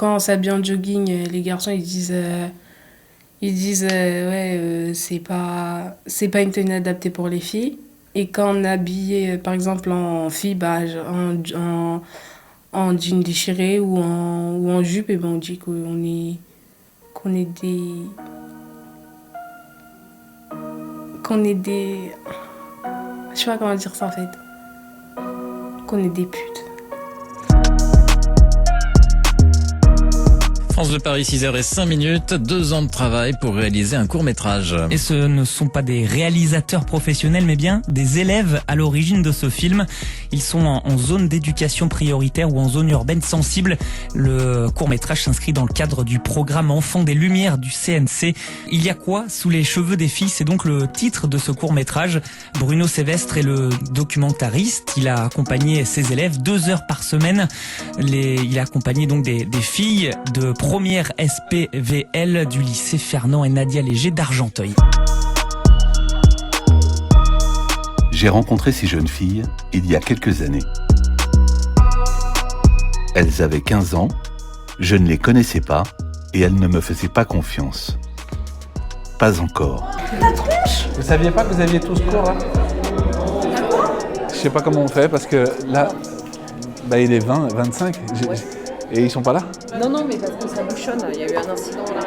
quand on s'habille en jogging, les garçons ouais, c'est pas une tenue adaptée pour les filles. Et quand on est habillé, par exemple en fille, en jean déchiré ou en jupe, et ben on dit qu'on est des, je sais pas comment dire ça en fait, qu'on est des putes. France Bleu Paris, 6h05, 2 ans de travail pour réaliser un court-métrage. Et ce ne sont pas des réalisateurs professionnels, mais bien des élèves à l'origine de ce film. Ils sont en zone d'éducation prioritaire ou en zone urbaine sensible. Le court-métrage s'inscrit dans le cadre du programme Enfants des Lumières du CNC. Il y a quoi sous les cheveux des filles? C'est donc le titre de ce court-métrage. Bruno Sévestre est le documentariste. Il a accompagné ses élèves 2 heures par semaine. Il a accompagné donc des filles de première SPVL du lycée Fernand et Nadia Léger d'Argenteuil. J'ai rencontré ces jeunes filles il y a quelques années. Elles avaient 15 ans, je ne les connaissais pas et elles ne me faisaient pas confiance. Pas encore. Ta tronche! Vous saviez pas que vous aviez tous cours là? Je sais pas comment on fait parce que là, il est 20, 25 et ils sont pas là? Non, mais parce que ça bouchonne, il y a eu un incident là.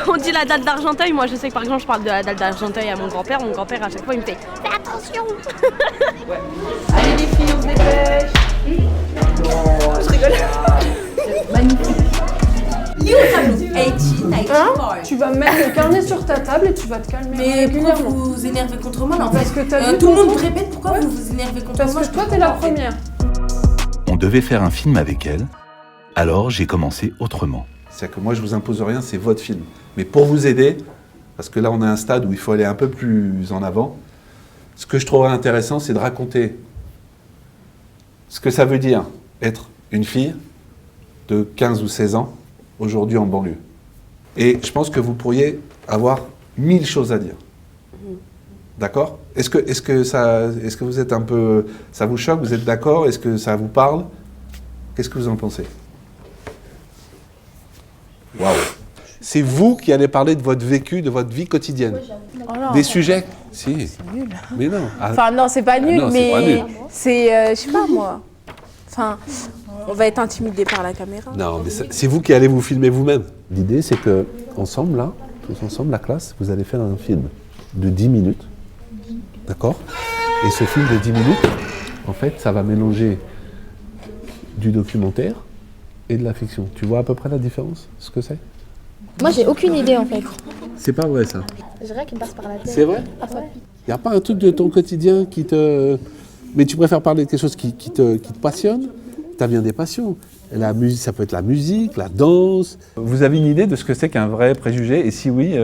On dit la dalle d'Argenteuil, moi je sais que par exemple je parle de la dalle d'Argenteuil à mon grand-père à chaque fois il me fait « Fais attention !» Ouais. Allez les filles, on se dépêche. Je rigole. Magnifique. Tu vas mettre le carnet sur ta table et tu vas te calmer. Mais pourquoi vous vous énervez contre moi là en fait? Parce que t'as vu tout le monde me répète pourquoi vous vous énervez contre moi. Parce que toi t'es la première. On devait faire un film avec elles, alors j'ai commencé autrement. C'est-à-dire que moi je vous impose rien, c'est votre film. Mais pour vous aider, parce que là on a un stade où il faut aller un peu plus en avant, ce que je trouverais intéressant c'est de raconter ce que ça veut dire être une fille de 15 ou 16 ans aujourd'hui en banlieue. Et je pense que vous pourriez avoir 1000 choses à dire. D'accord? Est-ce que vous êtes un peu... Ça vous choque? Vous êtes d'accord? Est-ce que ça vous parle? Qu'est-ce que vous en pensez? Waouh! C'est vous qui allez parler de votre vécu, de votre vie quotidienne. Des sujets? Si. C'est nul. Mais non. Enfin non, c'est pas nul, non, mais c'est pas nul. c'est, je sais pas moi. Enfin, on va être intimidé par la caméra. Non, mais c'est vous qui allez vous filmer vous-même. L'idée, c'est que ensemble, là, tous ensemble, la classe, vous allez faire un film de 10 minutes. D'accord? Et ce film de 10 minutes, en fait, ça va mélanger du documentaire et de la fiction. Tu vois à peu près la différence, ce que c'est? Moi, j'ai aucune idée, en fait. C'est pas vrai, ça. J'ai rien qui me passe par la tête. C'est vrai? Ah ouais. Il n'y a pas un truc de ton quotidien qui te... Mais tu préfères parler de quelque chose qui te passionne? Tu as bien des passions. La musique, ça peut être la musique, la danse. Vous avez une idée de ce que c'est qu'un vrai préjugé? Et si oui,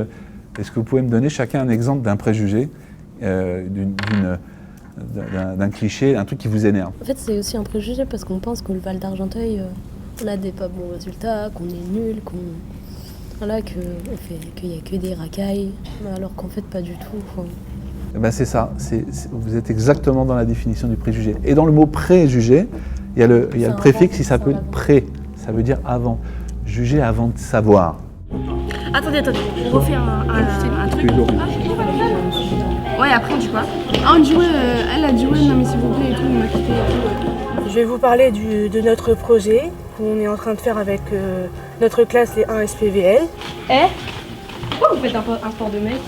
est-ce que vous pouvez me donner chacun un exemple d'un préjugé, d'un cliché, un truc qui vous énerve? En fait, c'est aussi un préjugé parce qu'on pense que le Val d'Argenteuil, on a des pas bons résultats, qu'on est nul, voilà, qu'il n'y a que des racailles, alors qu'en fait, pas du tout. Enfin... Eh ben c'est ça, vous êtes exactement dans la définition du préjugé. Et dans le mot préjugé, il y a le préfixe qui s'appelle pré, ça veut dire avant. Juger avant de savoir. Attendez, on refait un truc. Ouais, après on dit quoi? Ah, on dit ouais, elle a dit ouais, non mais s'il vous plaît et tout, on m'a quitté et tout. Je vais vous parler de notre projet qu'on est en train de faire avec notre classe, les 1 SPVL. Pourquoi vous faites un sport de mec?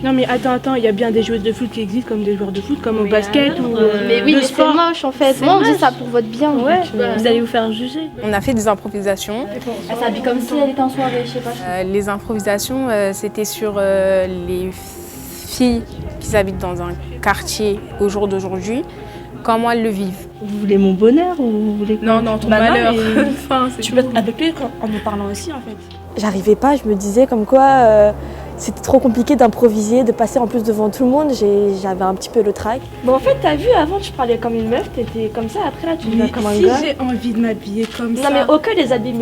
Non mais attends, il y a bien des joueuses de foot qui existent comme des joueurs de foot, comme au basket ou mais oui, le mais sport. c'est moche en fait. Moi, on dit ça pour votre bien. Ouais, donc, vous allez vous faire juger. On a fait des improvisations. Elle s'habille comme si elle était en soirée, je sais pas. Les improvisations, c'était sur les filles qui habitent dans un quartier au jour d'aujourd'hui, comment elles le vivent. Vous voulez mon bonheur ou vous voulez quoi? Non, ton malheur. Enfin, tu peux être avec lui en me parlant aussi en fait. J'arrivais pas, je me disais comme quoi c'était trop compliqué d'improviser, de passer en plus devant tout le monde, j'avais un petit peu le trac. Bon en fait t'as vu, avant tu parlais comme une meuf, t'étais comme ça, après là tu deviens comme un gars. Si j'ai envie de m'habiller comme ça. Non mais aucun les habits,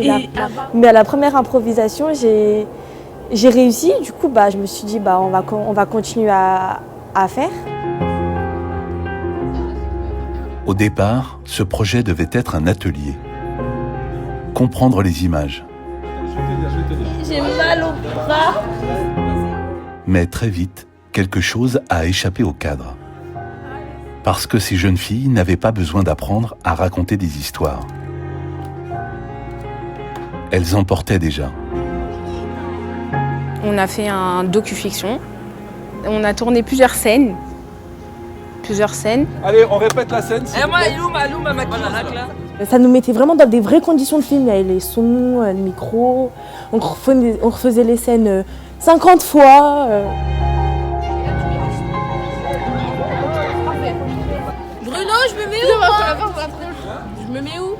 mais à la première improvisation j'ai réussi, du coup je me suis dit on va continuer à faire. Au départ, ce projet devait être un atelier. Comprendre les images. J'ai mal au bras. Mais très vite, quelque chose a échappé au cadre. Parce que ces jeunes filles n'avaient pas besoin d'apprendre à raconter des histoires. Elles en portaient déjà. On a fait un docu-fiction. On a tourné plusieurs scènes. Allez, on répète la scène. Ça nous mettait vraiment dans des vraies conditions de film. Il y avait les sons, le micro. On refaisait les scènes 50 fois. Bruno, je me mets où moi? Je me mets où?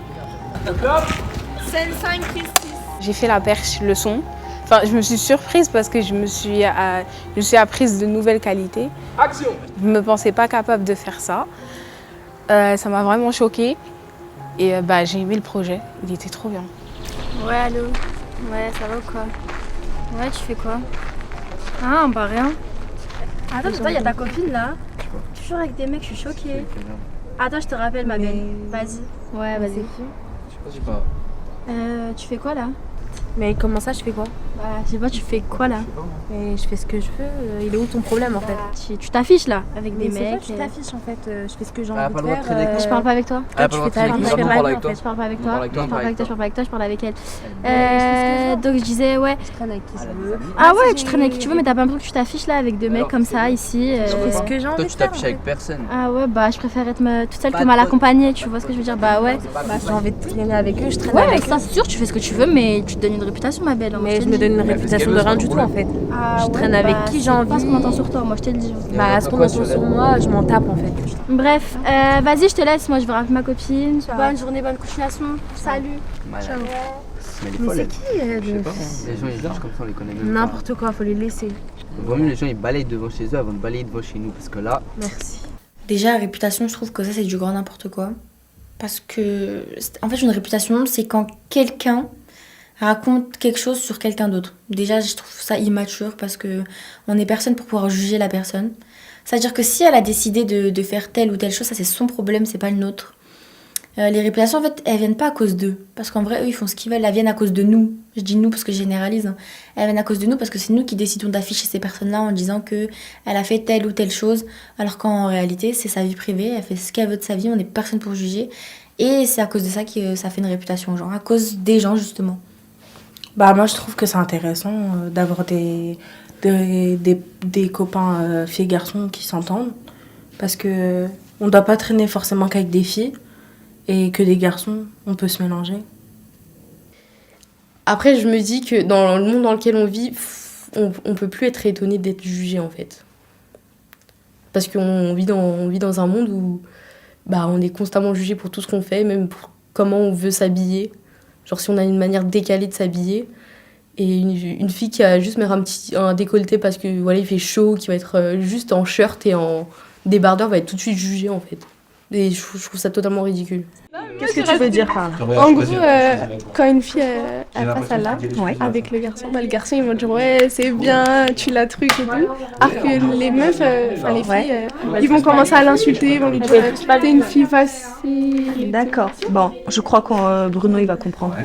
Scène 5, prise 6. J'ai fait la perche, le son. Enfin, je me suis surprise parce que je me suis apprise de nouvelles qualités. Action! Je ne me pensais pas capable de faire ça. Ça m'a vraiment choquée. Et j'ai aimé le projet. Il était trop bien. Ouais, allô? Ouais, ça va ou quoi? Ouais, tu fais quoi? Ah, bah rien. Attends, il y a ta copine là. Toujours avec des mecs, je suis choquée. Attends, je te rappelle ma belle. Vas-y. Ouais, vas-y. Je sais pas. Tu fais quoi là? Mais comment ça, je fais quoi? Bah, je sais pas, tu fais quoi là? Mais je fais ce que je veux. Il est où ton problème en fait? Tu t'affiches là avec des Mais c'est mecs. toi qui t'affiches en fait. Je fais ce que j'ai Ah, envie pas de le droit de faire. traîner avec Je parle pas avec toi. Toi, tu fais ta vie, je fais ma vie en fait. Je parle pas avec toi. On parle avec toi, Je parle pas avec toi, je parle pas avec toi, je parle avec elle. Donc Donc je disais, ouais. je traîne avec qui ça veut. Ah ouais, tu traînes avec qui tu veux, mais t'as pas l'impression que tu t'affiches là avec deux mecs comme ça ici. Je fais ce que j'ai envie Toi, de tu faire. t'affiches avec personne. Ah ouais, bah je préfère être toute seule Pas que mal trop. accompagnée, tu vois ce que je veux dire? Bah ouais. Bah, j'ai envie de traîner avec eux, je traîne Ouais, avec ça eux. c'est sûr, tu fais ce que tu veux, mais tu te donnes une réputation, ma belle. hein, Mais te je le me dis. donne une réputation de rien du tout en fait. Ah je ouais, traîne avec bah, qui j'ai c'est envie. pas ce qu'on entend sur toi, moi je te le dis. Bah, ce qu'on entend sur moi, je m'en tape en fait. Bref, vas-y, je te laisse, moi je vais rappeler ma copine. Bonne journée, bonne continuation. Salut. Ciao. Mais elle est Mais folle, c'est elle. qui Je sais pas. Les gens ils lâchent comme ça, on les connaît même pas. N'importe quoi, faut les laisser. Vaut mieux les gens ils balayent devant chez eux avant de balayer devant chez nous parce que là. Merci. Déjà, la réputation, je trouve que ça, c'est du grand n'importe quoi. Parce que, en fait, une réputation, c'est quand quelqu'un raconte quelque chose sur quelqu'un d'autre. Déjà, je trouve ça immature parce que on est personne pour pouvoir juger la personne. C'est-à-dire que si elle a décidé de faire telle ou telle chose, ça, c'est son problème, c'est pas le nôtre. Les réputations, en fait, elles viennent pas à cause d'eux. Parce qu'en vrai, eux, ils font ce qu'ils veulent. Elles viennent à cause de nous. Je dis nous parce que je généralise. Hein. Elles viennent à cause de nous parce que c'est nous qui décidons d'afficher ces personnes-là en disant qu'elle a fait telle ou telle chose. Alors qu'en réalité, c'est sa vie privée. Elle fait ce qu'elle veut de sa vie. On n'est personne pour juger. Et c'est à cause de ça que ça fait une réputation aux gens. À cause des gens, justement. Bah, moi, je trouve que c'est intéressant d'avoir des copains filles et garçons qui s'entendent. Parce que on doit pas traîner forcément qu'avec des filles. Et que des garçons, on peut se mélanger. Après, je me dis que dans le monde dans lequel on vit, on peut plus être étonné d'être jugé, en fait. Parce qu'on vit dans un monde où on est constamment jugé pour tout ce qu'on fait, même pour comment on veut s'habiller. Genre si on a une manière décalée de s'habiller. Et une fille qui va juste mettre un décolleté parce que voilà, il fait chaud, qui va être juste en shirt et en débardeur, va être tout de suite jugée, en fait. Et je trouve ça totalement ridicule. Qu'est-ce que tu veux dire par là? En gros, quand une fille elle passe à là, avec le garçon, le garçon ils vont dire ouais c'est bien, tu l'as truc et tout. Alors que les meufs, enfin les filles, ils vont commencer à l'insulter, ils vont lui dire t'es une fille facile. D'accord. Bon, je crois que Bruno il va comprendre.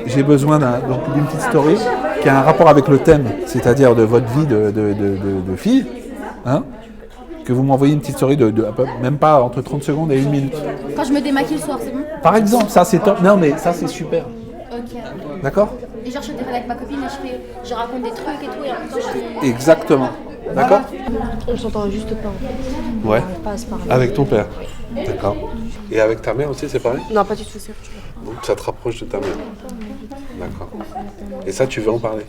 J'ai besoin d'une petite story qui a un rapport avec le thème, c'est-à-dire de votre vie de fille. Hein, que vous m'envoyez une petite story même pas entre 30 secondes et 1 minute. Quand je me démaquille le soir, c'est bon? Par exemple, ça c'est top. Non mais ça c'est super. Ok. D'accord? Et genre je téléphone avec ma copine et je raconte des trucs et tout et en même temps je fais... Exactement. D'accord? On s'entend juste pas. Ouais. On passe par là. Avec ton père. D'accord. Et avec ta mère aussi, c'est pareil? Non, pas du tout, c'est Donc ça te rapproche de ta mère. D'accord. Et ça, tu veux en parler?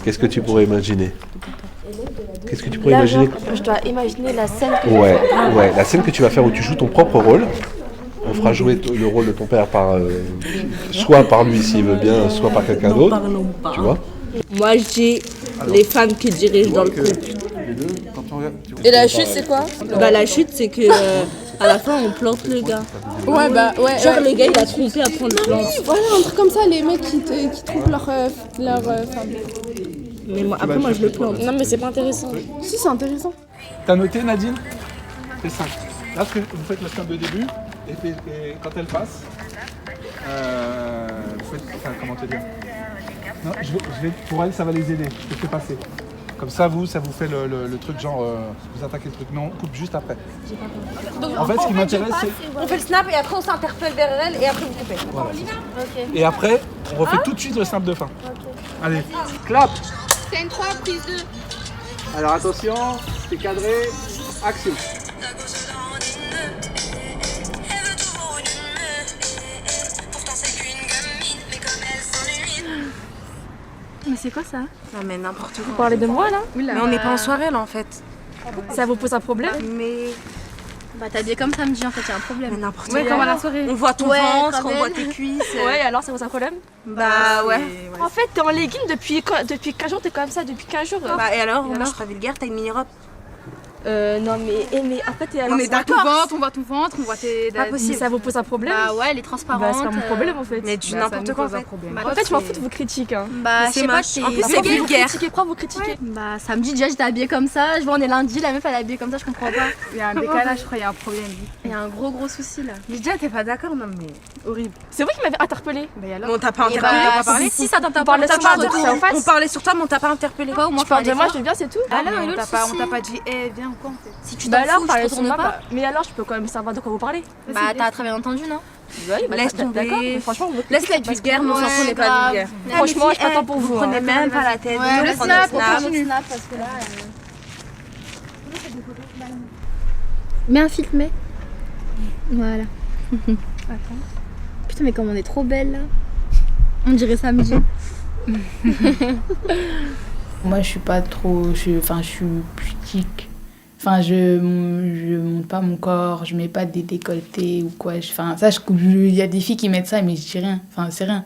Qu'est-ce que tu pourrais imaginer? Qu'est-ce que tu pourrais imaginer? Je dois imaginer la scène que Ouais, la scène que tu vas faire où tu joues ton propre rôle. On fera jouer le rôle de ton père par soit par lui s'il veut bien, soit par quelqu'un d'autre. Tu vois? Moi je dis les femmes qui dirigent dans le couple. Et la chute c'est quoi? Bah la chute c'est que à la fin on plante le gars. Ouais bah ouais. Genre le gars il a trompé après on le plante. Voilà un truc comme ça, les mecs qui trompent leur femme. Mais après je le plante. Non mais c'est pas intéressant. Si c'est intéressant. T'as noté Nadine? C'est 5. Là, vous faites le snap de début, et quand elle passe, vous faites... Enfin, comment te dire? Non, pour elle, ça va les aider. Je te fais passer. Comme ça vous fait le truc genre, vous attaquez le truc. Non, on coupe juste après. Donc, en fait, ce qui m'intéresse, c'est... On fait le snap et après on s'interpelle vers elle et après vous coupez. Voilà, Ok. et après, on refait tout de suite le snap de fin. Allez, clap. Scène 3, prise 2. Alors attention, c'est cadré, action. Mais c'est quoi ça? Non mais n'importe quoi. Vous parlez de moi là? Mais on n'est pas en soirée là en fait. Ça vous pose un problème? Mais... Bah t'es habillée comme samedi en fait, y'a un problème. Mais n'importe quoi. quoi. Comme à la soirée. On voit ton Ouais, ventre, très on voit belle. tes cuisses. Ouais, alors ça pose un problème? Bah ouais. En fait t'es en legging depuis 15 jours, t'es comme ça depuis 15 jours. Bah et alors, moi je suis pas vulgaire, t'as une mini-robe. Non mais en fait On est d'accord. on voit ton ventre, on voit tes... Pas possible. Mais ça vous pose un problème? Bah ouais, elle est transparente. Bah c'est pas mon problème en fait. Mais tu n'importe quoi en fait. En fait je m'en fous de vos critiques. Hein. Bah je sais pas, en plus c'est vulgaire. Pourquoi vous critiquez? Bah samedi déjà j'étais habillée comme ça, je vois on est lundi, la meuf elle est habillée comme ça, je comprends pas. Il y a un décalage, je crois, il y a un problème. Il y a un gros souci là. Mais déjà t'es pas d'accord, non mais horrible. C'est vous qui m'avez interpellée. Mais alors on t'a pas Eh interpellé, bah, on va parler. si ça t'interpelle, parlait sur toi, en face. on parlait sur toi mais on t'a pas interpellé. Quoi, au moins tu parles de moi, je viens, c'est tout. Ah Alors, non, et l'autre on t'a pas dit, viens ou quoi en fait. Si tu Bah t'en alors, fous, parlez je te sur retourne moi, pas. Mais alors, je peux quand même savoir de quoi vous parlez. Bah t'as très bien entendu, non? Oui, bah, Laisse tomber. D'accord, mais franchement, vous Laisse-la être vulgaire, mais on s'en fout, on n'est pas vulgaire. Franchement, je pas temps pour vous. Prenez même pas la tête. Ouais, Nous, le on prend snap, le on snap. continue. Parce que là, mets un filtre, mais. Voilà. Putain, mais comme on est trop belle là. On dirait samedi. Moi, je suis pas trop. Je suis pudique. Enfin, je monte pas mon corps, je mets pas des décolletés ou quoi. Enfin, ça, il y a des filles qui mettent ça, mais je dis rien. Enfin, c'est rien.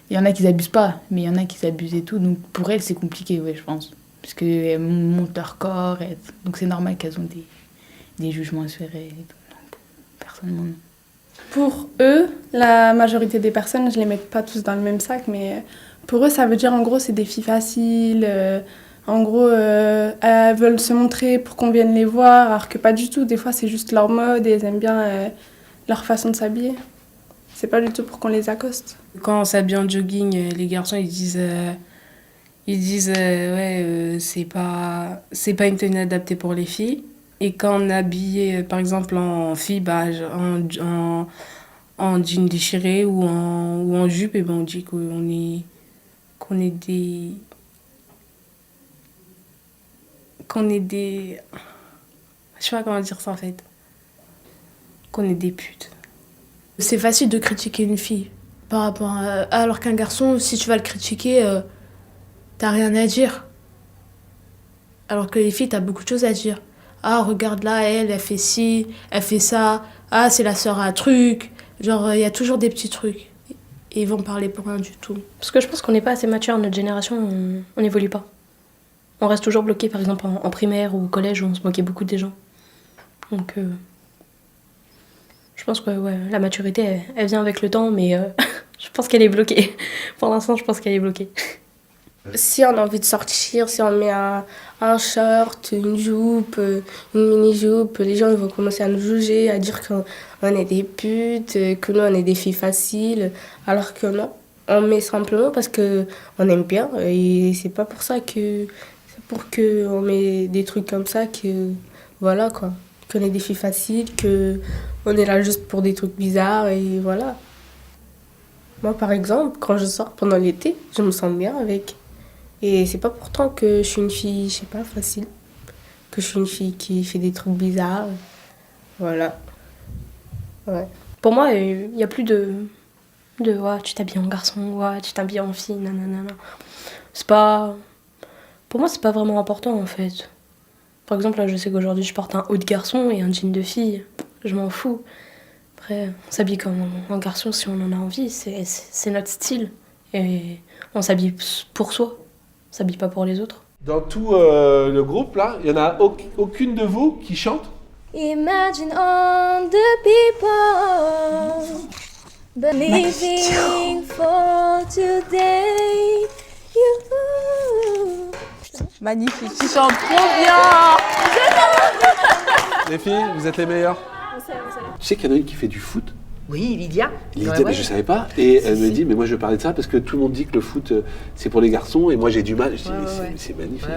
Il y en a qui abusent pas, mais il y en a qui abusent et tout. Donc, pour elles, c'est compliqué, ouais, je pense. Parce qu'elles montent leur corps. Donc, c'est normal qu'elles ont des jugements serrés et tout. Donc, personnellement, non. Pour eux, la majorité des personnes, je les mets pas tous dans le même sac, mais pour eux, ça veut dire en gros, c'est des filles faciles. En gros, elles veulent se montrer pour qu'on vienne les voir, alors que pas du tout. Des fois, c'est juste leur mode et elles aiment bien leur façon de s'habiller. C'est pas du tout pour qu'on les accoste. Quand on s'habille en jogging, les garçons ils disent ouais, c'est pas une tenue adaptée pour les filles. Et quand on est habillé, par exemple, en fille, bah, en jean déchiré ou en jupe, et ben on dit qu'on est des... Je sais pas comment dire ça en fait. Qu'on est des putes. C'est facile de critiquer une fille par rapport alors qu'un garçon, si tu vas le critiquer, t'as rien à dire. Alors que les filles, t'as beaucoup de choses à dire. Ah, regarde là, elle fait ci, elle fait ça. Ah, c'est la sœur à un truc. Genre, il y a toujours des petits trucs. Et ils vont parler pour rien du tout. Parce que je pense qu'on n'est pas assez mature, notre génération, on n'évolue pas. On reste toujours bloqué, par exemple, en primaire ou au collège, où on se moquait beaucoup des gens. Donc, je pense que ouais, la maturité, elle vient avec le temps, mais je pense qu'elle est bloquée. Pour l'instant, je pense qu'elle est bloquée. Si on a envie de sortir, si on met un short, une jupe, une mini-jupe, les gens ils vont commencer à nous juger, à dire qu'on est des putes, que nous on est des filles faciles, alors que non. On met simplement parce qu'on aime bien et c'est pas pour ça que... C'est pour qu'on met des trucs comme ça que... Voilà quoi. Qu'on est des filles faciles, qu'on est là juste pour des trucs bizarres et voilà. Moi par exemple, quand je sors pendant l'été, je me sens bien avec... Et c'est pas pourtant que je suis une fille, je sais pas, facile. Que je suis une fille qui fait des trucs bizarres. Voilà. Ouais. Pour moi, il n'y a plus de ouais, tu t'habilles en garçon, ouais, tu t'habilles en fille, nanana. C'est pas... Pour moi, c'est pas vraiment important en fait. Par exemple, là, je sais qu'aujourd'hui, je porte un haut de garçon et un jean de fille. Je m'en fous. Après, on s'habille comme un garçon si on en a envie. C'est notre style. Et on s'habille pour soi. On s'habille pas pour les autres. Dans tout le groupe, là, il n'y en a aucune de vous qui chante? Imagine all the people believing for today. You. Magnifique, tu chantes trop bien. Les filles, vous êtes les meilleures. Tu sais qu'il y en a une qui fait du foot. Oui, Lydia. Lydia, mais je savais pas. Et elle me dit, mais moi je veux parler de ça parce que tout le monde dit que le foot c'est pour les garçons et moi j'ai du mal. Je dis, mais c'est magnifique.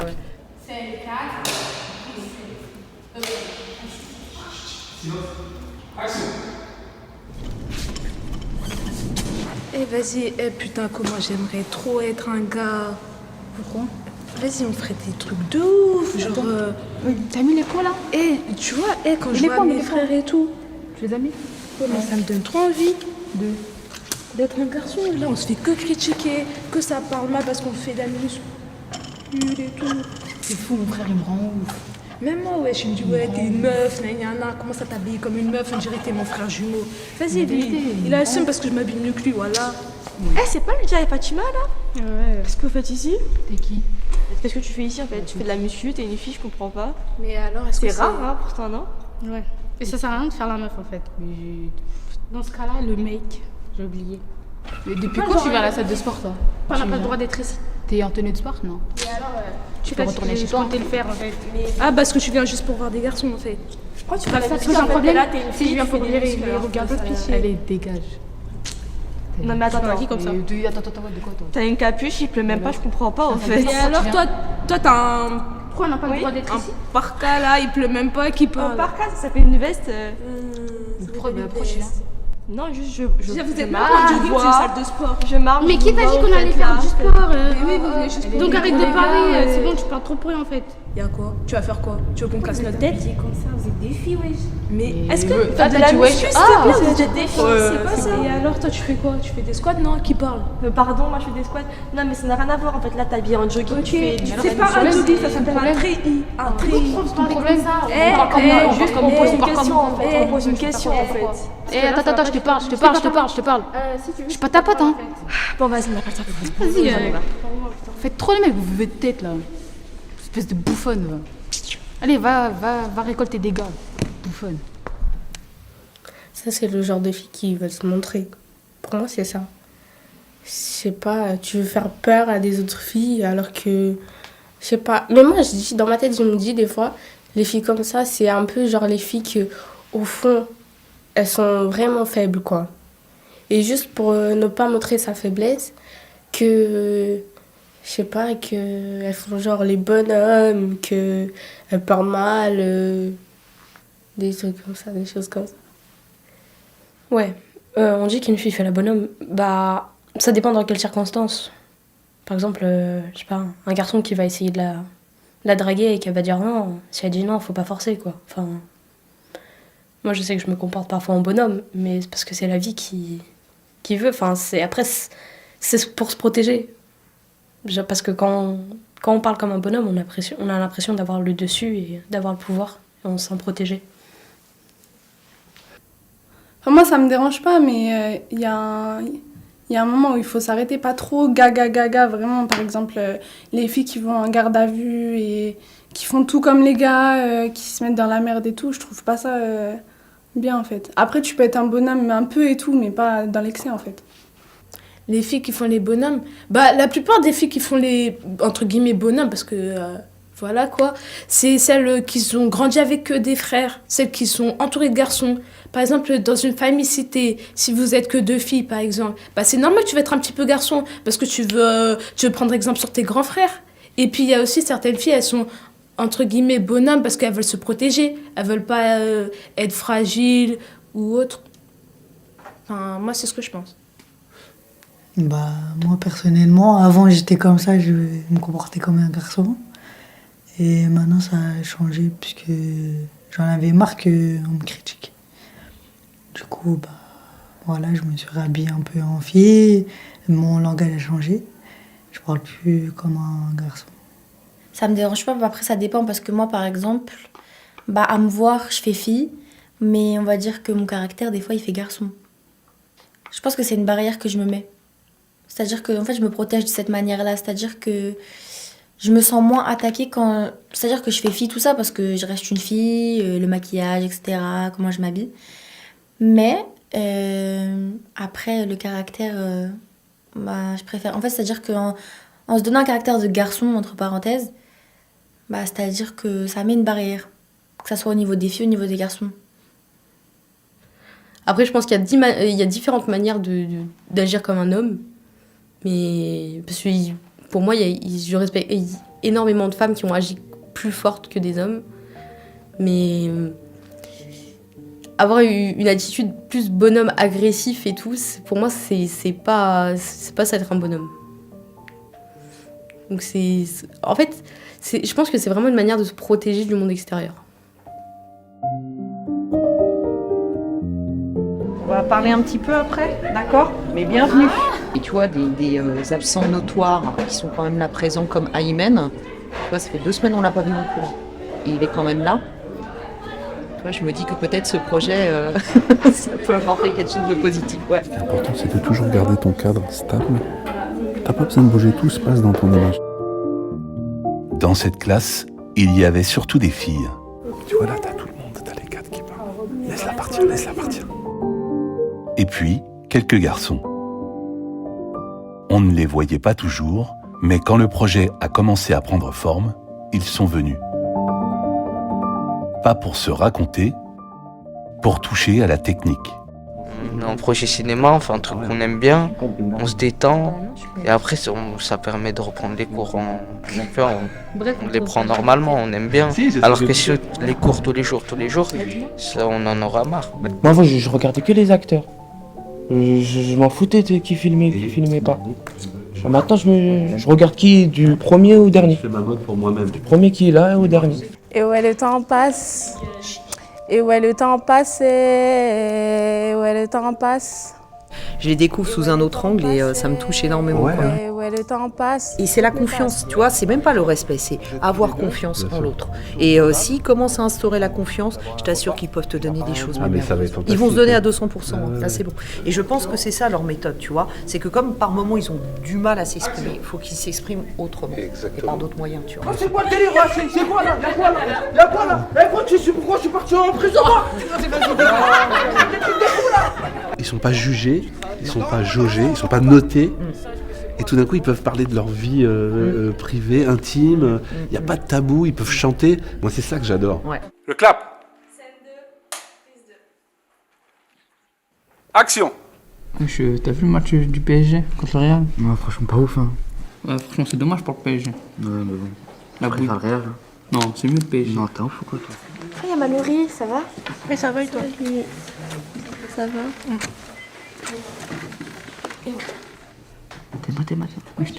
Eh vas-y, putain, comment j'aimerais trop être un gars. Pourquoi? Vas-y, on ferait des trucs de ouf, genre... T'as mis les quoi là? Tu vois, quand je vois mes frères et tout... Tu les as mis? Ouais, mais ça me donne trop envie d'être un garçon. Là, on se fait que critiquer, que ça parle mal parce qu'on fait de la musique et tout. C'est fou, mon frère, il me rend ouf. Même moi, ouais, je me dis, ouais, t'es une meuf, comment ça t'habille comme une meuf, on dirait que t'es mon frère jumeau. Vas-y, lui, il assume parce que je m'habille mieux que lui, voilà. C'est pas Lydia et Fatima là? Ouais. Qu'est-ce que vous faites ici? T'es qui? Qu'est-ce que tu fais ici en fait? Tu fais de la muscu, t'es une fille, je comprends pas. Mais alors, est-ce que c'est rare, hein, pourtant, non? Ouais. Et ça sert à rien de faire la meuf en fait. Mais dans ce cas-là, le make, j'ai oublié. Mais depuis quand tu vas à la salle de sport toi? On n'a pas le droit d'être ici. T'es en tenue de sport? Non. Et alors, tu peux retourner chez toi. Je comptais le faire en fait. Ah, parce que tu viens juste pour voir des garçons en fait. Pourquoi tu vas ça, faire j'ai un problème. Si je viens pour dire, il regarde peu pitié. Allez, dégage. Non mais attends, qui comme ça? Attends, de quoi toi? T'as une capuche, il pleut même pas, je comprends pas en fait. Et alors toi t'as un... Pourquoi on n'a pas le droit d'être ici? Un parka là, il pleut même pas, qui parle? Un parka, ça fait une veste. Pourquoi tu viens? Non, juste je vous êtes marre du voir. C'est une salle de sport. Je marche. Mais qui t'a dit qu'on allait faire du sport? Oui, vous venez juste pour donc arrête de parler, c'est bon, tu parles trop pour rien en fait. Y'a quoi? Tu vas faire quoi? Tu veux qu'on casse notre tête? Comme ça, vous êtes des filles, wesh. Mais est-ce que t'as de la muscu, s'il te plaît, vous êtes des filles, c'est quoi ça? Et alors toi tu fais quoi? Tu fais des squats? Non, qui parle? Pardon, moi je fais des squats. Non mais ça n'a rien à voir en fait, là t'es habillée en jogging, tu fais... C'est pas un jogging, ça s'appelle un treillis. Un treillis. Ton problème ça? Juste on pose une question en fait, on pose une question en fait. Attends, je te parle. Je suis pas ta pote, hein. Bon, vas-y, on n'a pas le temps. Vas-y, faites trop les mecs, vous vivez de tête là. Espèce de bouffonne. Va. Allez, va récolter des gars. Bouffonne. Ça, c'est le genre de filles qui veulent se montrer. Pour moi, c'est ça. Je sais pas, tu veux faire peur à des autres filles alors que. Je sais pas. Mais moi, dans ma tête, je me dis des fois, les filles comme ça, c'est un peu genre les filles que, au fond, elles sont vraiment faibles, quoi. Et juste pour ne pas montrer sa faiblesse, que, je sais pas, qu'elles font genre les bonhommes, qu'elles parlent mal, des trucs comme ça, des choses comme ça. Ouais, on dit qu'une fille fait la bonhomme, bah, ça dépend dans quelles circonstances. Par exemple, je sais pas, un garçon qui va essayer de la draguer et qui va dire non, si elle dit non, faut pas forcer, quoi. Enfin, moi je sais que je me comporte parfois en bonhomme, mais c'est parce que c'est la vie qui veut. Enfin, après, c'est pour se protéger. Parce que quand on parle comme un bonhomme, on a l'impression d'avoir le dessus et d'avoir le pouvoir. Et on se sent protégé. Enfin, moi, ça me dérange pas, mais il y a un moment où il faut s'arrêter, pas trop gaga, vraiment. Par exemple, les filles qui vont en garde à vue et qui font tout comme les gars, qui se mettent dans la merde et tout, je trouve pas ça bien, en fait. Après, tu peux être un bonhomme un peu et tout, mais pas dans l'excès, en fait. Les filles qui font les bonhommes, bah la plupart des filles qui font les, entre guillemets, bonhommes, parce que voilà quoi, c'est celles qui ont grandi avec des frères, celles qui sont entourées de garçons. Par exemple, dans une famille citée, si vous êtes que 2 filles par exemple, bah c'est normal que tu vas être un petit peu garçon, parce que tu veux prendre exemple sur tes grands frères. Et puis il y a aussi certaines filles, elles sont entre guillemets bonhommes parce qu'elles veulent se protéger, elles veulent pas être fragiles ou autre. Enfin, moi c'est ce que je pense. Bah, moi personnellement, avant j'étais comme ça, je me comportais comme un garçon. Et maintenant ça a changé puisque j'en avais marre qu'on me critique. Du coup, bah, voilà, je me suis réhabillée un peu en fille, mon langage a changé. Je parle plus comme un garçon. Ça me dérange pas, après ça dépend parce que moi par exemple, bah, à me voir, je fais fille, mais on va dire que mon caractère des fois il fait garçon. Je pense que c'est une barrière que je me mets. C'est-à-dire que en fait, je me protège de cette manière-là. C'est-à-dire que je me sens moins attaquée quand... C'est-à-dire que je fais fille, tout ça, parce que je reste une fille, le maquillage, etc., comment je m'habille. Mais après, le caractère, bah, je préfère... En fait, c'est-à-dire qu'en se donnant un caractère de garçon, entre parenthèses, bah, c'est-à-dire que ça met une barrière. Que ça soit au niveau des filles, au niveau des garçons. Après, je pense qu'il y a différentes manières d'agir comme un homme. Mais parce que pour moi, je respecte énormément de femmes qui ont agi plus fortes que des hommes. Mais avoir une attitude plus bonhomme agressif et tout, pour moi, c'est pas ça être un bonhomme. Donc en fait, je pense que c'est vraiment une manière de se protéger du monde extérieur. On va parler un petit peu après, d'accord? Mais bienvenue. Et tu vois, des absents notoires qui sont quand même là présents comme Aymen. Tu vois, ça fait 2 semaines qu'on l'a pas vu en cours. Et il est quand même là. Tu vois, je me dis que peut-être ce projet, ça peut apporter quelque chose de positif. Ouais. L'important, c'est de toujours garder ton cadre stable. T'as pas besoin de bouger, tout se passe dans ton image. Dans cette classe, il y avait surtout des filles. Tu vois, là, t'as tout le monde, t'as les 4 qui parlent. Laisse-la partir, laisse-la partir. Et puis, quelques garçons. On ne les voyait pas toujours, mais quand le projet a commencé à prendre forme, ils sont venus. Pas pour se raconter, pour toucher à la technique. Un projet cinéma, enfin un truc qu'on aime bien, on se détend, et après ça permet de reprendre les cours. On les prend normalement, on aime bien. Alors que si les cours tous les jours, ça, on en aura marre. Moi avant, je regardais que les acteurs. Je m'en foutais de qui filmait pas. Maintenant, je regarde qui du premier au dernier. Je fais ma mode pour moi-même. Du premier qui est là au dernier. Et ouais, le temps passe. Et ouais, le temps passe. Et ouais, le temps passe. Je les découvre sous un autre angle et ça me touche énormément. Ouais, le temps passe. Et c'est la confiance, tu vois, c'est même pas le respect, c'est avoir confiance en l'autre. Et s'ils commencent à instaurer la confiance, je t'assure qu'ils peuvent te donner des choses. Mais ça va être ils vont se donner à 200%, là c'est bon. Et je pense que c'est ça leur méthode, tu vois. C'est que comme par moments ils ont du mal à s'exprimer, il faut qu'ils s'expriment autrement. Et par d'autres moyens, tu vois. C'est quoi le délire? C'est quoi là? Y'a quoi là? Pourquoi je suis parti en prison? Ils sont pas jugés, ils sont pas jaugés, ils sont pas notés. Et tout d'un coup, ils peuvent parler de leur vie privée, intime. Il n'y a pas de tabou, ils peuvent chanter. Moi, c'est ça que j'adore. Ouais. Le clap. Action. T'as vu le match du PSG contre le Real? Non, franchement, pas ouf. Hein. Ouais, franchement, c'est dommage pour le PSG. Ouais, mais bon. La préfère le Real. Non, c'est mieux le PSG. Non, t'es ouf ou quoi, toi? Il y a Mallory, ça va? Mais ça va et toi? Ça va? T'es mat. Bref,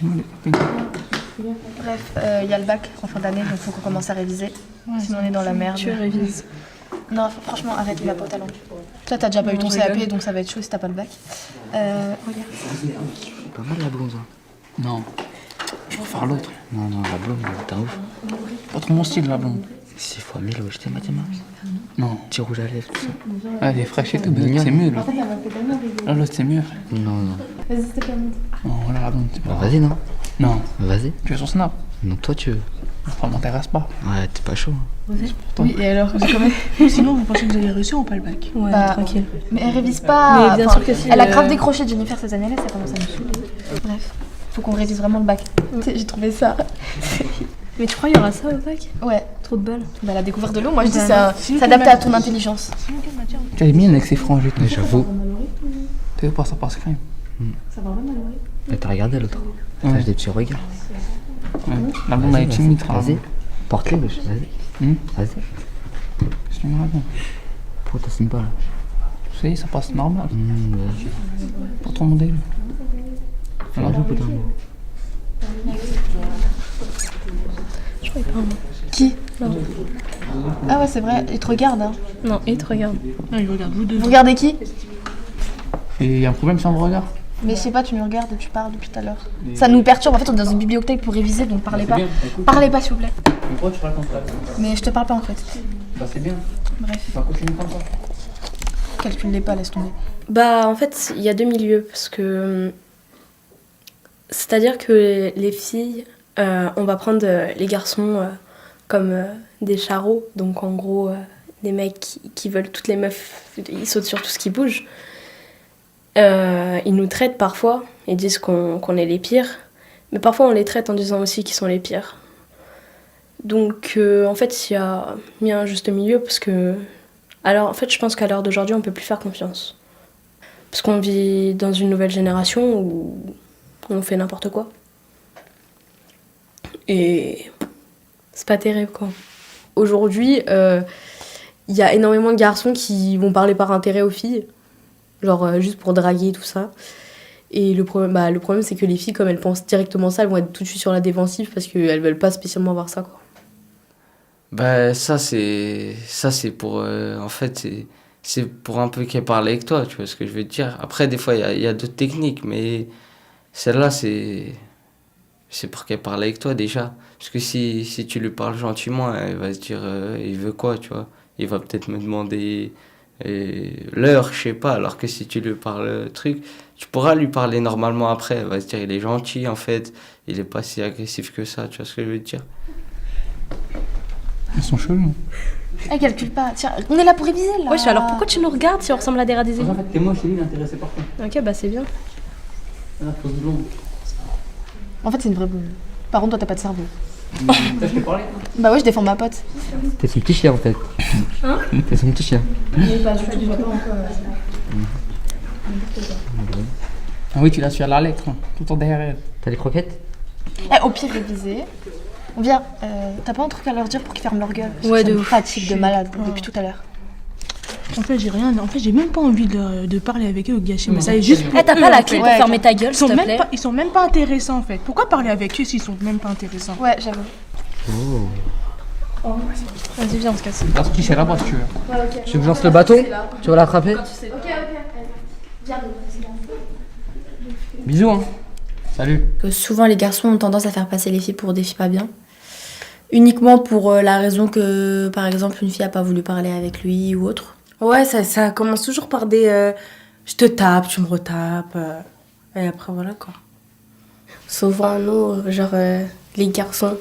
il y a le bac en fin d'année, donc faut qu'on commence à réviser. Ouais, sinon on est dans la merde. Tu révises? Non, franchement, arrête, il va pas au talent. Toi, t'as déjà pas eu ton CAP, donc ça va être chaud si t'as pas le bac. Regarde. Pas mal la blonde. Hein. Non. Je préfère l'autre. Non, la blonde, t'es ouf. Pas trop mon style, la blonde. 6 fois 1000, ouais, je t'aime, mathématiques. Non. Petit rouge à lèvres, tout ça. Ah, les fraîches et tout, c'est mieux, là. Là, l'autre, c'est mieux. Non. Vas-y, s'il te plaît, monte. Non, voilà, la blonde, c'est pas. Vas-y, non? Non. Vas-y. Tu veux son snap? Non, toi, tu veux. Ça m'intéresse pas. Ouais, t'es pas chaud. Oui, et alors sinon, vous pensez que vous allez réussir ou pas le bac? Ouais, tranquille. Mais elle révise pas. Mais bien sûr que si. Elle a grave décroché de Jennifer ces années-là, ça commence à me saouler. Bref, faut qu'on révise vraiment le bac. J'ai trouvé ça. Mais tu crois qu'il y aura ça au bac? Ouais. Trop de balles. Bah, la découverte de l'eau, moi je dis ça s'adapter à ton intelligence. Tu as les miennes avec ses franges et tout. J'avoue. Tu veux pas, ça passe crème. Ça va vraiment Mallory? Mais t'as regardé l'autre? Ouais. T'as des petits regards. Ouais. La blonde elle est timide, vas-y. Porte-les, vas-y. Vas-y. Je te mets la blonde. Pourquoi t'assumes pas là? Tu sais, ça passe normal. Ouais. Pas trop mon délire. Fais un jeu, putain. Je crois qu'il parle. Qui? Non. Ah ouais, c'est vrai, il te regarde. Hein. Non, il te regarde. Non, il regarde vous deux. Vous regardez qui? Et il y a un problème si on me regarde? Mais je sais pas, tu nous regardes, tu parles depuis tout à l'heure. Ça nous perturbe, en fait on est dans une bibliothèque pour réviser, donc parlez pas. Parlez pas s'il vous plaît. Mais pourquoi tu racontes ça? Mais je te parle pas en fait. Bah c'est bien. Bref. Bah continue comme ça. Calcule-les pas, laisse tomber. Bah en fait, il y a 2 milieux, parce que... C'est-à-dire que les filles, on va prendre les garçons comme des charros, donc en gros des mecs qui veulent toutes les meufs, ils sautent sur tout ce qui bouge. Ils nous traitent parfois, ils disent qu'on est les pires, mais parfois on les traite en disant aussi qu'ils sont les pires. Donc en fait il y a un juste milieu, parce que alors en fait je pense qu'à l'heure d'aujourd'hui on peut plus faire confiance. Parce qu'on vit dans une nouvelle génération où on fait n'importe quoi. Et c'est pas terrible, quoi. Aujourd'hui, il y a énormément de garçons qui vont parler par intérêt aux filles, genre juste pour draguer tout ça. Et le problème, c'est que les filles, comme elles pensent directement ça, elles vont être tout de suite sur la défensive parce qu'elles veulent pas spécialement voir ça, quoi. Bah ça c'est pour en fait c'est pour un peu qu'elle parle avec toi, tu vois ce que je veux te dire. Après des fois il y a d'autres techniques, mais celle-là c'est pour qu'elle parle avec toi déjà. Parce que si tu lui parles gentiment, elle va se dire il veut quoi, tu vois. Il va peut-être me demander l'heure, je sais pas. Alors que si tu lui parles truc, tu pourras lui parler normalement après. Elle va se dire il est gentil en fait, il est pas si agressif que ça, tu vois ce que je veux te dire. Ils sont chelous. Elle calcule pas. Tiens, on est là pour réviser là. Wesh, alors pourquoi tu nous regardes si on ressemble à des rats des En fait, t'es moi, Chéline, intéressé par toi. Ok, bah c'est bien. En fait, c'est une vraie boule. Par contre, toi, t'as pas de cerveau. Je t'ai parlé. Bah ouais, je défends ma pote. T'es son petit chien en fait. Hein? T'es son petit chien. Mais pas du tout, je vois pas encore. Ah oui, tu l'as su à la lettre, tout le temps derrière elle. T'as des croquettes? Au pire, réviser. On vient, t'as pas un truc à leur dire pour qu'ils ferment leur gueule? Ouais, de ouf. fatigue de malade depuis tout à l'heure. En fait, j'ai rien. En fait, j'ai même pas envie de parler avec eux ou gâcher. Mais ça est juste. Eh, t'as pas la clé pour fermer ta gueule, Ils sont s'il te même plaît. pas. Ils sont même pas intéressants en fait. Pourquoi parler avec eux s'ils sont même pas intéressants? Ouais, j'avoue. Oh. Vas-y, viens, on se casse. Parce qu'il c'est là-bas si tu veux. Ouais, ok. Tu veux que je lance le bâton? Tu vas l'attraper? Ok, viens. Bisous, hein. Salut. Souvent, les garçons ont tendance à faire passer les filles pour des filles pas bien. Uniquement pour la raison que, par exemple, une fille a pas voulu parler avec lui ou autre. Ouais, ça commence toujours par des je te tape, tu me retapes. Et après, voilà quoi. Souvent, nous, genre, les garçons,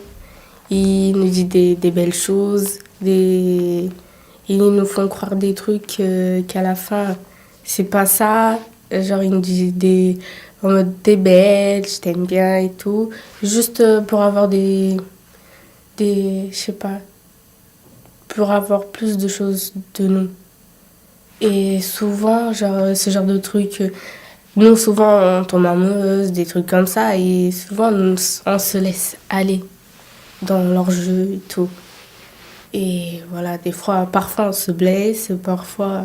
ils nous disent des belles choses, ils nous font croire des trucs qu'à la fin, c'est pas ça. Genre, ils nous disent en mode t'es belle, je t'aime bien et tout. Juste pour avoir je sais pas, pour avoir plus de choses de nous. Et souvent, genre, ce genre de trucs, nous, souvent, on tombe amoureuse, des trucs comme ça, et souvent, on se laisse aller dans leur jeu et tout. Et voilà, parfois, on se blesse, parfois,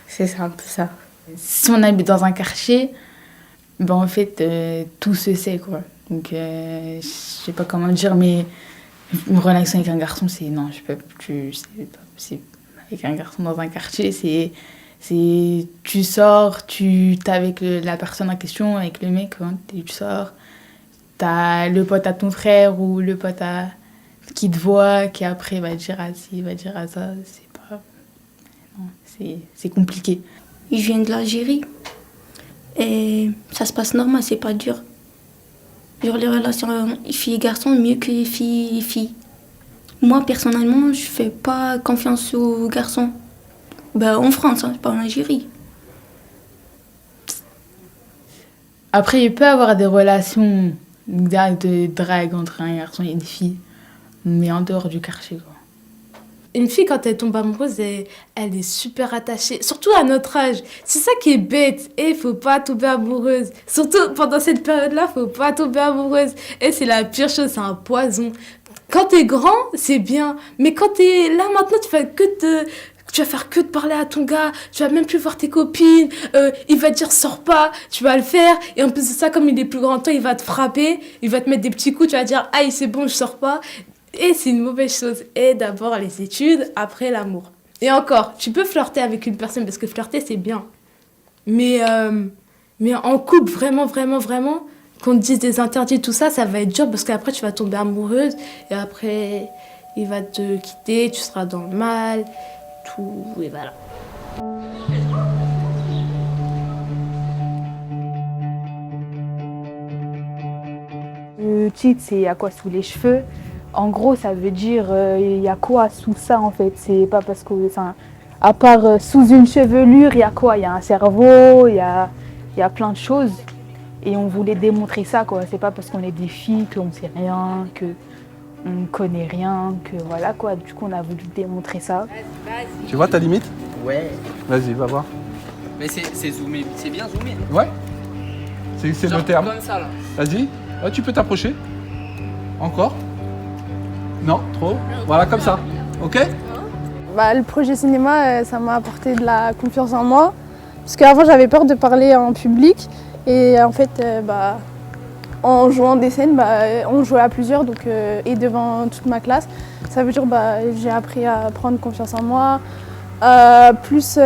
c'est un peu ça. Si on habite dans un quartier, ben en fait, tout se sait, quoi. Donc, je sais pas comment dire, mais une relation avec un garçon, c'est non, c'est pas possible. Avec un garçon dans un quartier, c'est tu sors, t'es avec la personne en question, avec le mec, hein, tu sors, t'as le pote à ton frère ou le pote qui te voit, qui après va te dire à ci, va te dire à ça, c'est pas... Non, c'est compliqué. Je viens de l'Algérie et ça se passe normal, c'est pas dur. Genre les relations filles et garçons mieux que filles et filles. Moi personnellement, je fais pas confiance aux garçons. Ben, en France, hein, pas en Algérie. Après, il peut y avoir des relations de drague entre un garçon et une fille, mais en dehors du quartier, quoi. Une fille, quand elle tombe amoureuse, elle est super attachée. Surtout à notre âge. C'est ça qui est bête. Et faut pas tomber amoureuse. Surtout pendant cette période-là, faut pas tomber amoureuse. Et c'est la pire chose, c'est un poison. Quand t'es grand, c'est bien. Mais quand t'es là maintenant, tu vas faire que de parler à ton gars. Tu vas même plus voir tes copines. Il va te dire sors pas. Tu vas le faire. Et en plus de ça, comme il est plus grand que toi, il va te frapper. Il va te mettre des petits coups. Tu vas dire aïe, c'est bon, je sors pas. Et c'est une mauvaise chose. Et d'abord les études, après l'amour. Et encore, tu peux flirter avec une personne parce que flirter c'est bien. Mais en couple, vraiment, qu'on te dise des interdits, tout ça, ça va être dur parce qu'après tu vas tomber amoureuse et après il va te quitter, tu seras dans le mal, tout, et voilà. Le titre, c'est « à quoi sous les cheveux ». En gros, ça veut dire il y a quoi sous ça en fait. C'est pas parce que, à part sous une chevelure, il y a quoi? Il y a un cerveau, il y a plein de choses. Et on voulait démontrer ça, quoi. C'est pas parce qu'on est des filles qu'on sait rien, qu'on connaît rien, que voilà quoi. Du coup, on a voulu démontrer ça. Tu vois ta limite? Ouais. Vas-y, va voir. Mais c'est zoomé, c'est bien zoomé. Ouais. C'est le terme. Comme ça là. Vas-y. Ouais, tu peux t'approcher. Encore. Non, trop. Voilà, comme ça. Ok? Bah, le projet cinéma, ça m'a apporté de la confiance en moi. Parce qu'avant, j'avais peur de parler en public. Et en fait, en jouant des scènes, on jouait à plusieurs donc, et devant toute ma classe. Ça veut dire que j'ai appris à prendre confiance en moi, plus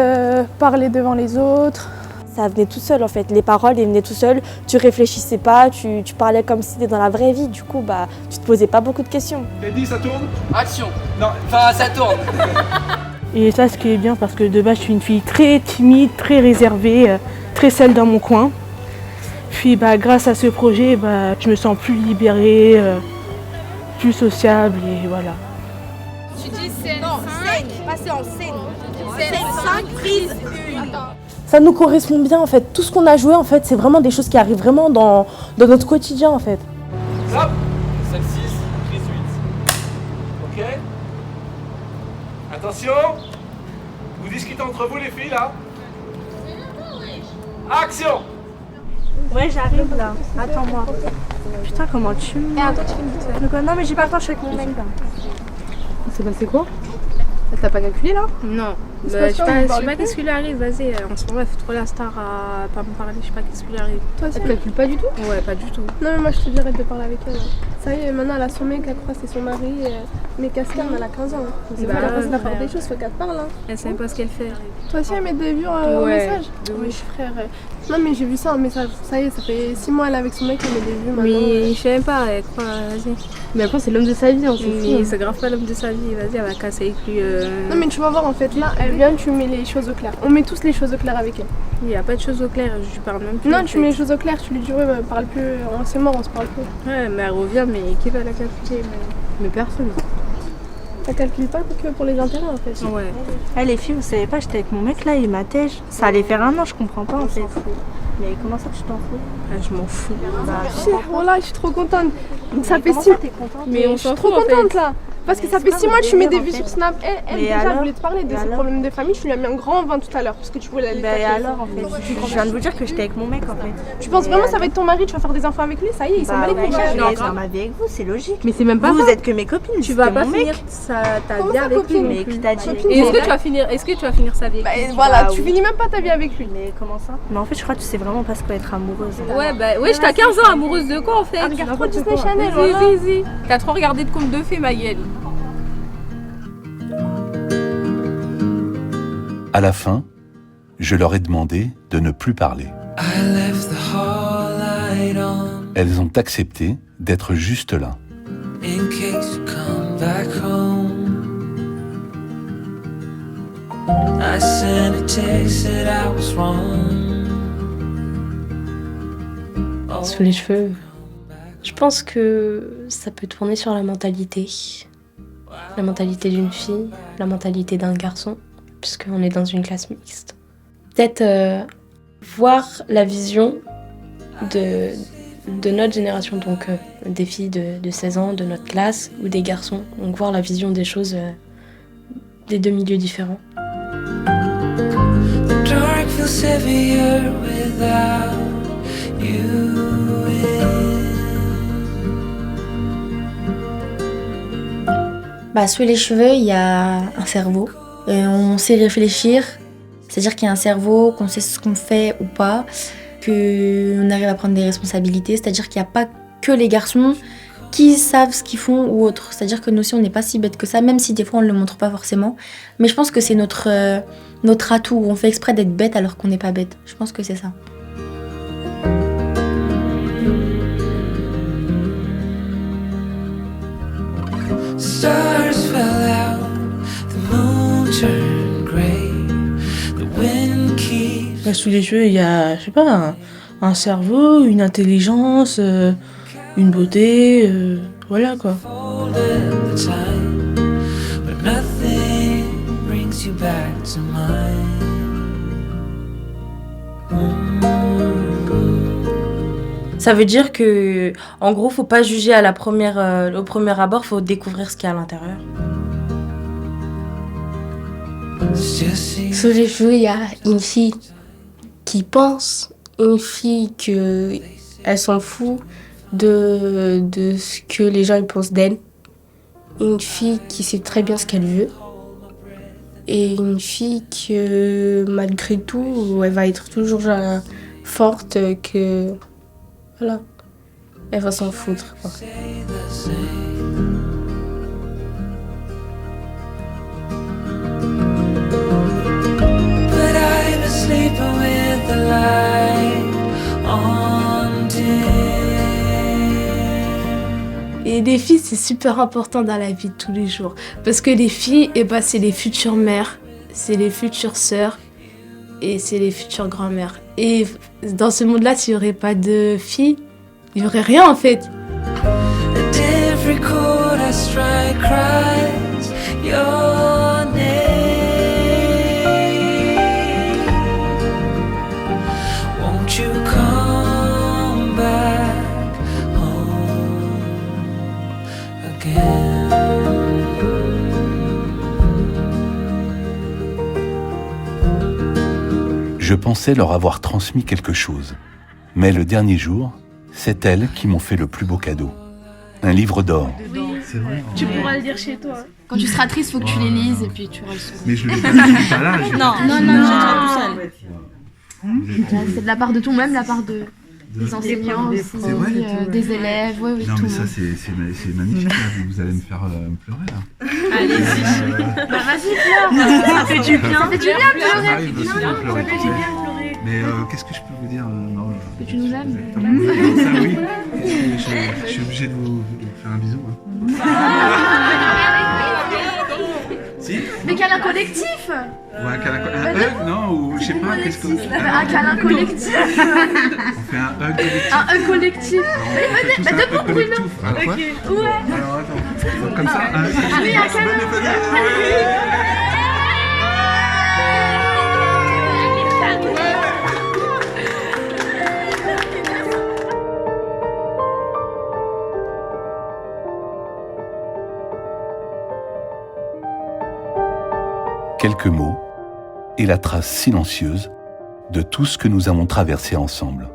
parler devant les autres. Ça venait tout seul en fait, les paroles elles venaient tout seul, tu réfléchissais pas, tu parlais comme si t'étais dans la vraie vie, du coup tu te posais pas beaucoup de questions. T'as dit ça tourne? Action. Non, enfin ça tourne. Et ça, ce qui est bien, parce que de base, je suis une fille très timide, très réservée, très seule dans mon coin. Puis grâce à ce projet, je me sens plus libérée, plus sociable et voilà. Tu dis scène 5, passer en scène. Scène 5, prise 1. Ça nous correspond bien en fait, tout ce qu'on a joué en fait, c'est vraiment des choses qui arrivent vraiment dans notre quotidien en fait. Stop. Scène 6, prise 8. Ok? Attention. Vous discutez entre vous les filles là. Action. Ouais, j'arrive là. Attends-moi. Putain, comment tu... Et attends, tu fais une petite. Non, mais j'ai pas le temps, je suis avec mon mec là. C'est passé quoi? T'as pas calculé là? Non. Je sais pas qu'est-ce qui lui arrive, vas-y. En ce moment, elle fait trop la star à pas me parler, je sais pas qu'est-ce qui lui arrive. Toi aussi? Elle calcule pas du tout? Ouais, pas du tout. Non, mais moi je te dirais de parler avec elle. Ça y est, maintenant elle a son mec, elle croit que c'est son mari. Mais Cascade, elle a 15 ans. C'est pas la peine de faire des choses, faut qu'elle te parle. Elle sait pas ce qu'elle fait. Toi aussi, elle met des vues au message? Oui, frère. Non, mais j'ai vu ça en message. Ça y est, ça fait 6 mois elle est avec son mec, elle met des vues maintenant. Mais je sais même pas, elle croit, vas-y. Mais après, c'est l'homme de sa vie, on s'en fout. Mais c'est grave pas l'homme de sa vie, vas-y, elle va casser avec lui. Non, mais tu vas voir en fait, là, elle vient, tu mets les choses au clair. On met tous les choses au clair avec elle. Il n'y a pas de choses au clair, je lui parle même plus. Non, tu mets les choses au clair, tu lui dis, ouais, parle plus, c'est mort, on se parle plus. Ouais, mais elle revient, mais qui va la calculer? Mais personne. Ça calcule pas que pour les intérêts en fait. Ouais. Eh les filles, vous savez pas, j'étais avec mon mec là, il m'attège. Ça allait faire 1 an, je comprends pas en fait. Mais comment ça tu t'en fous? Je m'en fous. Voilà, je suis trop contente. Ça fait 6 mois. Mais je suis trop contente là. Parce que ça fait 6 mois que tu mets des vues sur Snap. Elle déjà, elle voulait te parler de ses problèmes de famille. Je lui ai mis un grand vin tout à l'heure parce que tu voulais aller. Alors en fait, je viens de vous dire que j'étais avec mon mec en fait. Tu penses vraiment que ça va être ton mari, tu vas faire des enfants avec lui? Ça y est, il s'en bat les couilles. Je vais dans ma vie avec vous, c'est logique. Mais c'est même pas vous êtes que mes copines. Tu vas pas finir ta vie avec lui. Mais qui t'a dit? Est-ce que tu vas finir sa vie avec lui? Voilà, tu finis même pas ta vie avec lui. Mais comment ça? Mais en fait, je crois que tu sais vraiment pas ce qu'être amoureuse. Ouais, j'étais à 15 ans amoureuse de quoi en fait? Regarde trop Disney Channel. Vas-y. T'as trop regardé de contes de fées, ma gueule. À la fin, je leur ai demandé de ne plus parler. Elles ont accepté d'être juste là. Sous les cheveux, je pense que ça peut tourner sur la mentalité. La mentalité d'une fille, la mentalité d'un garçon, puisqu'on est dans une classe mixte. Peut-être voir la vision de notre génération, donc des filles de 16 ans, de notre classe, ou des garçons, donc voir la vision des choses des 2 milieux différents. Sous les cheveux, il y a un cerveau. Et on sait réfléchir, c'est-à-dire qu'il y a un cerveau, qu'on sait ce qu'on fait ou pas, qu'on arrive à prendre des responsabilités, c'est-à-dire qu'il n'y a pas que les garçons qui savent ce qu'ils font ou autre. C'est-à-dire que nous aussi, on n'est pas si bêtes que ça, même si des fois on ne le montre pas forcément. Mais je pense que c'est notre atout, on fait exprès d'être bête alors qu'on n'est pas bête. Je pense que c'est ça. Sous les cheveux, il y a, je sais pas, un cerveau, une intelligence, une beauté, voilà quoi. Ça veut dire que, en gros, faut pas juger à au premier abord, faut découvrir ce qu'il y a à l'intérieur. Sous les cheveux, il y a une fille qui pense, une fille qu'elle s'en fout de ce que les gens ils pensent d'elle, une fille qui sait très bien ce qu'elle veut, et une fille que malgré tout, elle va être toujours forte, que voilà, elle va s'en foutre, quoi. Et les filles, c'est super important dans la vie de tous les jours. Parce que les filles, c'est les futures mères, c'est les futures sœurs et c'est les futures grand-mères. Et dans ce monde-là, s'il n'y aurait pas de filles, il n'y aurait rien en fait. Je pensais leur avoir transmis quelque chose. Mais le dernier jour, c'est elles qui m'ont fait le plus beau cadeau. Un livre d'or. C'est vrai. Tu pourras le lire chez toi. Quand tu seras triste, faut que tu les lises et puis tu auras le sourire. Mais je le lis pas là. Non, c'est de la part de tout, même la part des enseignants aussi, des élèves, oui, non, tout mais le ça, monde. c'est magnifique, là. Vous allez me faire pleurer, là. Allez-y. Bah vas-y, pleure. Ça fait du bien. Ça fait du bien de pleurer. Ça m'arrive aussi de pleurer. Ça fait du bien de pleurer. Mais qu'est-ce que je peux vous dire non, Que tu nous aimes. Ça, oui. Je suis obligé de vous faire un bisou. Si. Mais câlin collectif. Ouais, un hug, non, ou je sais pas, qu'est-ce que... Un câlin collectif. On fait un hug collectif. Un hug collectif. Mais debout, Bruno. Quoi ? Ouais. Alors attends, comme ça. Allez, un câlin. Quelques mots et la trace silencieuse de tout ce que nous avons traversé ensemble.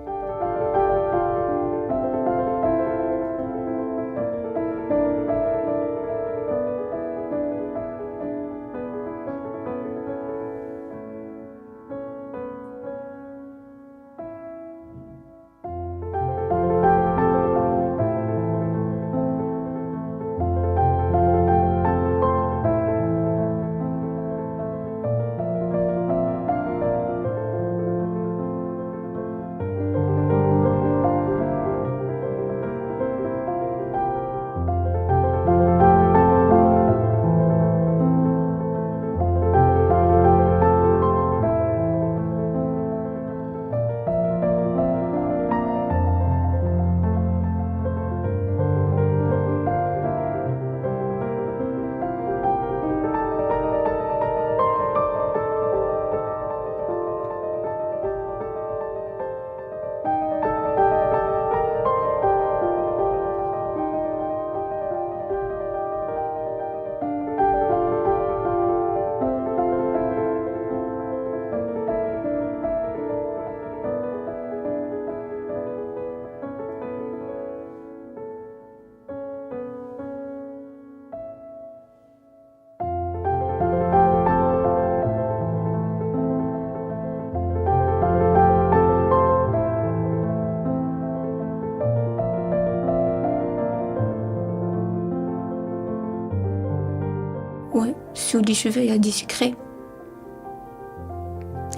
Ouais, sous les cheveux, il y a des secrets.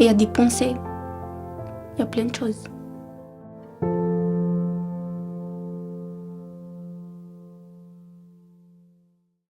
Il y a des pensées. Il y a plein de choses.